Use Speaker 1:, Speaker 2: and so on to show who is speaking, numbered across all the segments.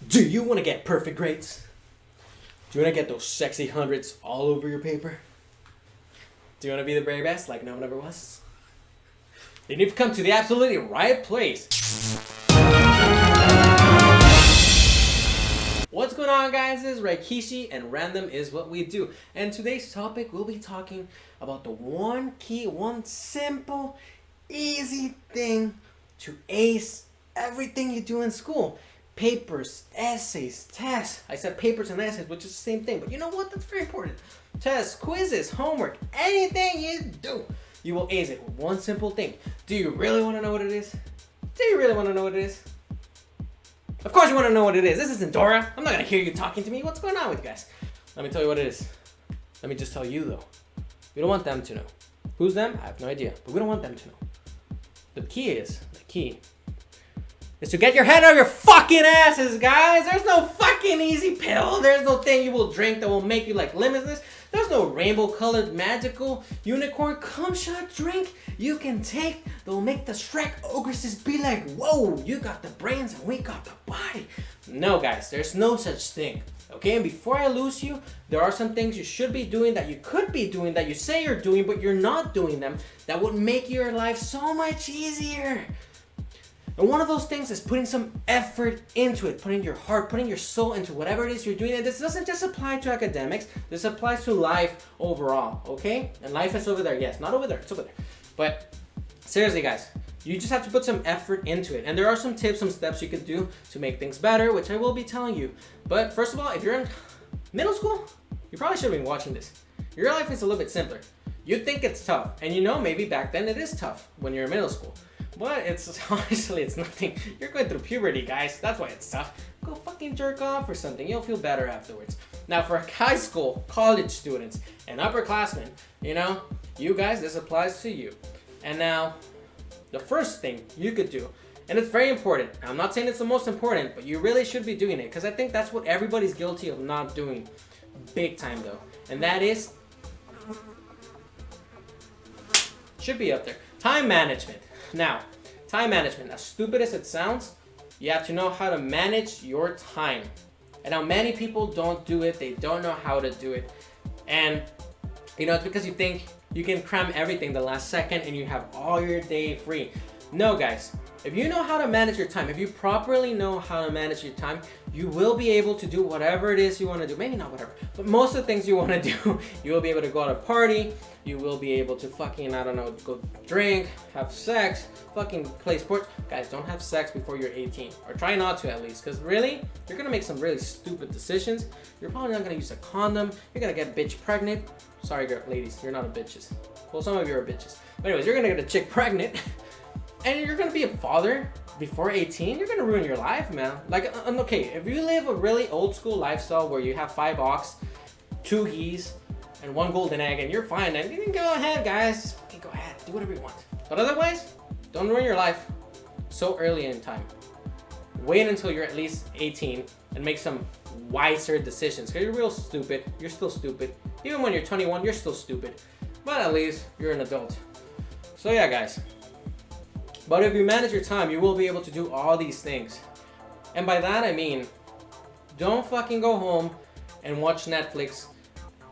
Speaker 1: Do you want to get perfect grades? Do you want to get those sexy hundreds all over your paper? Do you want to be the very best like no one ever was? Then you've come to the absolutely right place. What's going on, guys? This is Raikishi and random is what we do. And today's topic, we'll be talking about the one simple, easy thing to ace everything you do in school. Papers, essays, tests. I said papers and essays, which is the same thing, but you know what? That's very important. Tests, quizzes, homework, anything you do, you will ace it with one simple thing. Do you really want to know what it is? Do you really want to know what it is? Of course you want to know what it is. This isn't Dora. I'm not going to hear you talking to me. What's going on with you guys? Let me tell you what it is. Let me just tell you, though. We don't want them to know. Who's them? I have no idea, but we don't want them to know. The key is to get your head out of your fucking asses, guys. There's no fucking easy pill. There's no thing you will drink that will make you like limitless. There's no rainbow-colored magical unicorn cum shot drink you can take that will make the Shrek ogresses be like, whoa, you got the brains and we got the body. No, guys, there's no such thing. Okay, and before I lose you, there are some things you should be doing that you could be doing that you say you're doing, but you're not doing them, that would make your life so much easier. And one of those things is putting some effort into it, putting your heart, putting your soul into whatever it is you're doing. And this doesn't just apply to academics. This applies to life overall, okay? And life is over there. Yes, not over there. It's over there. But seriously, guys, you just have to put some effort into it. And there are some tips, some steps you could do to make things better, which I will be telling you. But first of all, if you're in middle school, you probably should have been watching this. Your life is a little bit simpler. You think it's tough. And you know, maybe back then it is tough when you're in middle school. But honestly, it's nothing. You're going through puberty, guys. That's why it's tough. Go fucking jerk off or something. You'll feel better afterwards. Now, for high school, college students, and upperclassmen, you guys, this applies to you. And now, the first thing you could do, and it's very important. I'm not saying it's the most important, but you really should be doing it, because I think that's what everybody's guilty of not doing. Big time, though. And that is, should be up there, time management. Now, time management, as stupid as it sounds, you have to know how to manage your time. And now many people don't do it. They don't know how to do it. And, it's because you think you can cram everything the last second and you have all your day free. No, guys. If you know how to manage your time, if you properly know how to manage your time, you will be able to do whatever it is you want to do. Maybe not whatever, but most of the things you want to do, you will be able to go out and party. You will be able to fucking, go drink, have sex, fucking play sports. Guys, don't have sex before you're 18. Or try not to, at least. Because really, you're going to make some really stupid decisions. You're probably not going to use a condom. You're going to get bitch pregnant. Sorry, ladies, you're not a bitches. Well, some of you are bitches. But anyways, you're going to get a chick pregnant. And you're going to be a father before 18. You're going to ruin your life, man. Like, okay, if you live a really old school lifestyle where you have 5 ox, 2 geese, and 1 golden egg, and you're fine, then you can go ahead, guys. Just fucking go ahead. Do whatever you want. But otherwise, don't ruin your life so early in time. Wait until you're at least 18 and make some wiser decisions. Because you're real stupid. You're still stupid. Even when you're 21, you're still stupid. But at least you're an adult. So yeah, guys. But if you manage your time, you will be able to do all these things. And by that, I mean, don't fucking go home and watch Netflix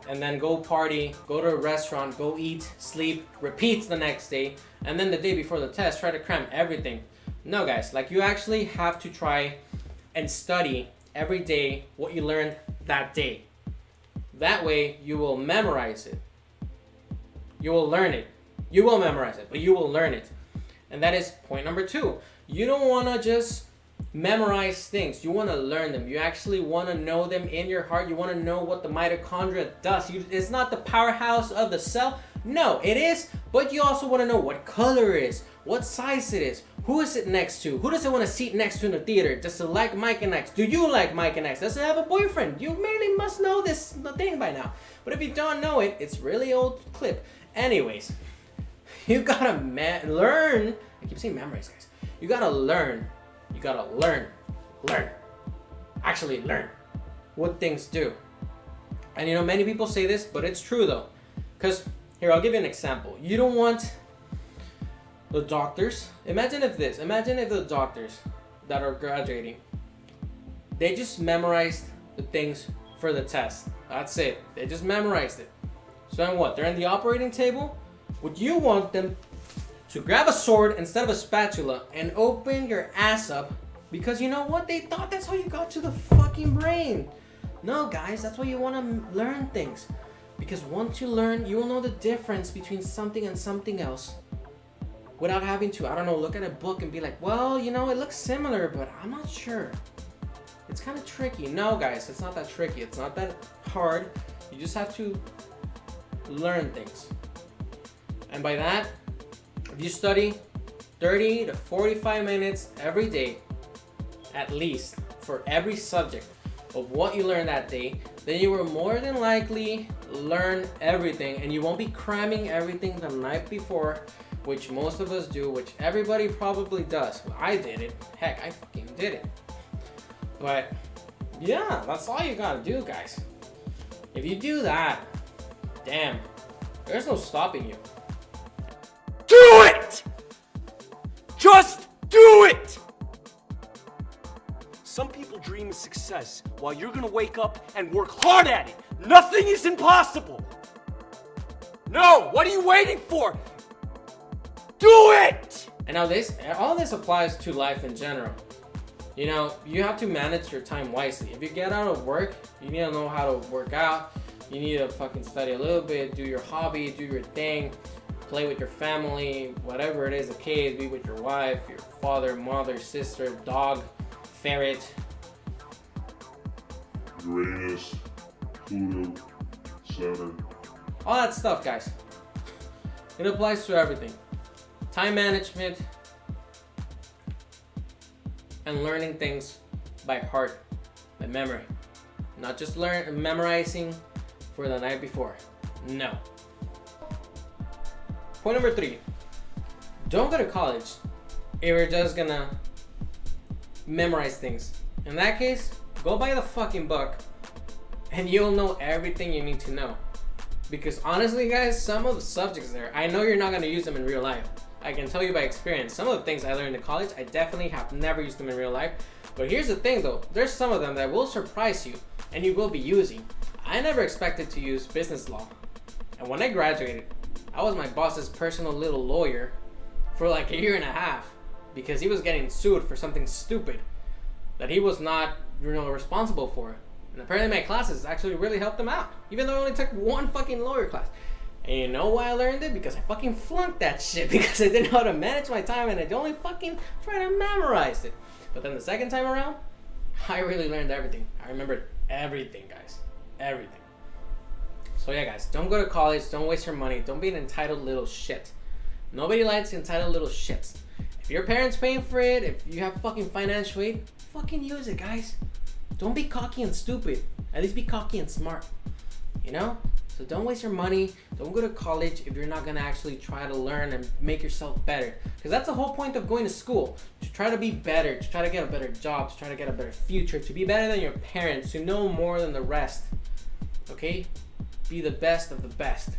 Speaker 1: and then go party, go to a restaurant, go eat, sleep, repeat the next day, and then the day before the test, try to cram everything. No, guys, you actually have to try and study every day what you learned that day. That way, you will memorize it. You will learn it. You will memorize it, but you will learn it. And that is point number 2. You don't want to just memorize things. You want to learn them. You actually want to know them in your heart. You want to know what the mitochondria does. It's not the powerhouse of the cell. No, it is. But you also want to know what color it is, what size it is, who is it next to, who does it want to sit next to in the theater. Does it like Mike and X? Do you like Mike and X? Does it have a boyfriend? You merely must know this thing by now. But if you don't know it, it's really old clip. Anyways, you gotta learn. I keep saying memorize, guys. You gotta learn. You gotta learn. Actually learn what things do. And many people say this, but it's true though. Because, here, I'll give you an example. You don't want the doctors. Imagine if the doctors that are graduating They just memorized the things for the test. That's it. They just memorized it. So then what? They're in the operating table. Would you want them to grab a sword instead of a spatula and open your ass up? Because you know what? They thought that's how you got to the fucking brain. No, guys, that's why you want to learn things. Because once you learn, you will know the difference between something and something else. Without having to, I don't know, look at a book and be like, well, you know, it looks similar, but I'm not sure. It's kind of tricky. No, guys, it's not that tricky. It's not that hard. You just have to learn things. And by that, if you study 30 to 45 minutes every day, at least, for every subject of what you learn that day, then you will more than likely learn everything, and you won't be cramming everything the night before, which most of us do, which everybody probably does. Well, I did it. Heck, I fucking did it. But yeah, that's all you gotta do, guys. If you do that, damn, there's no stopping you.
Speaker 2: Do it! Just do it! Some people dream of success while you're gonna wake up and work hard at it. Nothing is impossible. No, what are you waiting for? Do it!
Speaker 1: And now all this applies to life in general. You know, you have to manage your time wisely. If you get out of work, you need to know how to work out. You need to fucking study a little bit, do your hobby, do your thing, play with your family, whatever it is, a kid, be with your wife, your father, mother, sister, dog, ferret.
Speaker 3: Uranus, Pluto, Saturn.
Speaker 1: All that stuff, guys. It applies to everything. Time management and learning things by heart, by memory. Not just memorizing for the night before. No. Point number 3. Don't go to college if you're just gonna memorize things. In that case, go buy the fucking book and you'll know everything you need to know. Because honestly, guys, some of the subjects there, I know you're not gonna use them in real life. I can tell you by experience. Some of the things I learned in college, I definitely have never used them in real life. But here's the thing though, there's some of them that will surprise you and you will be using. I never expected to use business law. And when I graduated, I was my boss's personal little lawyer for like a year and a half because he was getting sued for something stupid that he was not, responsible for. And apparently my classes actually really helped him out, even though I only took one fucking lawyer class. And you know why I learned it? Because I fucking flunked that shit because I didn't know how to manage my time and I only fucking tried to memorize it. But then the second time around, I really learned everything. I remembered everything, guys. Everything. So yeah, guys, don't go to college. Don't waste your money. Don't be an entitled little shit. Nobody likes entitled little shits. If your parents paying for it, if you have fucking financial aid, fucking use it, guys. Don't be cocky and stupid. At least be cocky and smart. You know? So don't waste your money. Don't go to college if you're not gonna actually try to learn and make yourself better. Because that's the whole point of going to school. To try to be better, to try to get a better job, to try to get a better future, to be better than your parents, to know more than the rest. Okay? Be the best of the best.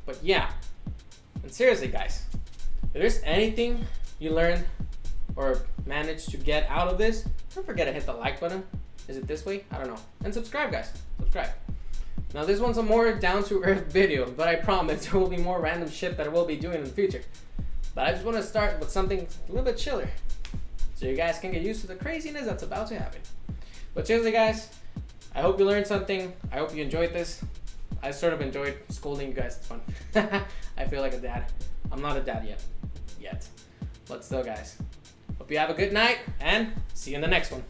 Speaker 1: But yeah. And seriously, guys, if there's anything you learned or managed to get out of this, don't forget to hit the like button. Is it this way? I don't know. And subscribe, guys. Subscribe. Now this one's a more down-to-earth video, but I promise there will be more random shit that I will be doing in the future. But I just want to start with something a little bit chiller, so you guys can get used to the craziness that's about to happen. But seriously, guys, I hope you learned something. I hope you enjoyed this. I sort of enjoyed scolding you guys. It's fun. I feel like a dad. I'm not a dad yet. But still, guys. Hope you have a good night, and see you in the next one.